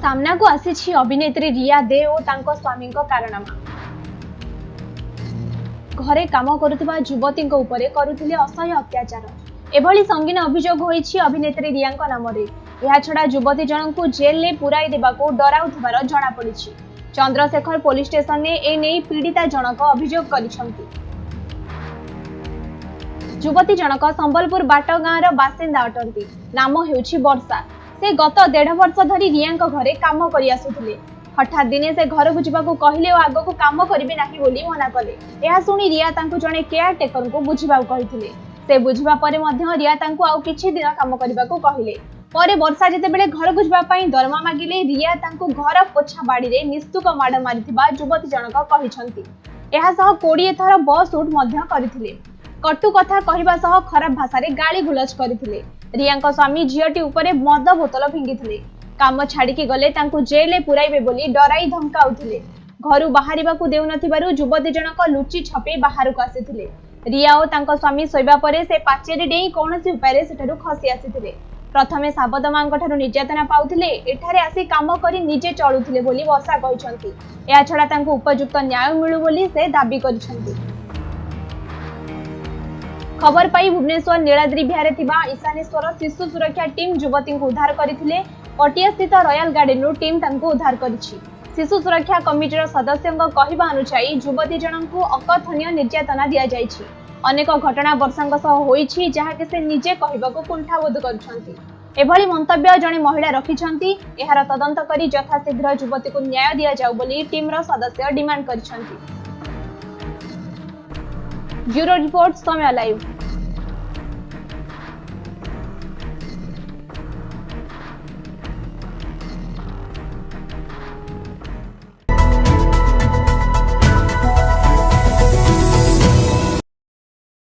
सामना को आसी अभिनेत्री रिया दे और तांको स्वामी कारनामा। घरे काम करुवा युवती करुथिले असह्य अत्याचार। एभली संगीन अभियोग होईछि अभिनेत्री रिया नाम। छड़ा युवती जन को जेल में पुराई देबाको डराउथिबार जणा पड़िछि। चंद्रशेखर पुलिस स्टेशन ने एने पीड़िता जनक अभियोग करिसंती। युवती जनक संबलपुर बाटगाँर बासिंदा अटंती। नाम हेउछि वर्षा। से गत 1.5 वर्ष धरी रिया घरे काम करि आसुथिले। हठात दिने से घर को जावाक कहले और आगो को काम करिवे नाही बोली मना कले। यह सुनी रिया तांको जणे केयर टेकर को बुझिबाउ कहिथिले। से बुझिबा परे मध्य रिया तांको आउ किछि दिन काम करबाको कहिले। परे वर्षा जेतेबेले घर को जाबा पई दरमा मागिले रिया तांको घर पोछा बाड़ी रे निस्तुक माड मारिथिबा युवती जनक कहिसंती। एहा सह 20 थर बस उठ मध्य करिथिले। कटु कथा कहबा सह खराब भाषा रे गाली गुलज करिथिले। रिया स्वामी झीटी उपरे मद बोतल फिंगिथिले। काम छाड़िकी गले तांको जेल में पुराइबे बोली डराई धमकाउथिले। घरु बाहरिबाकू देउ नथिबारु युवती जनक लुचि छपे बाहर को आसीथिले। रिया और तांको स्वामी सोइबा परे से पाचेरी डेई कोनोसी उपाय सेठारु खसी आसीथिले। प्रथमे साबद मांगठारु निर्यातना पाउथिले। एठारे आसी काम करी निजे चलुथिले बोली वर्षा कहिसंती। या छडा तांको उपयुक्त न्याय मिलु बोली से दाबी करिसंती। खबर पाई भुवनेश्वर नीलाद्री विहार थिबा ईशानेश्वर शिशु सुरक्षा टीम युवती को उद्धार करथिले। पटिया स्थित रॉयल गार्डन टीम तांको उद्धार करिछि। शिशु सुरक्षा कमिटीर सदस्यଙ୍କ कहबा अनुसार युवती जनଙ୍କୁ अकथनीय निर्यातना दिया जाइछि। अनेक घटना वर्षांग सह होइछि जहा के से निजे कहबाको कुंठाबोध करछंती। एभली मंतव्य जणे महिला रखिछंती। एहार तदंत करी यथाशीघ्र युवती को न्याय दिया जाउ बोली टीमर सदस्य डिमांड करछंती। ब्यूरो रिपोर्ट समय लाइव।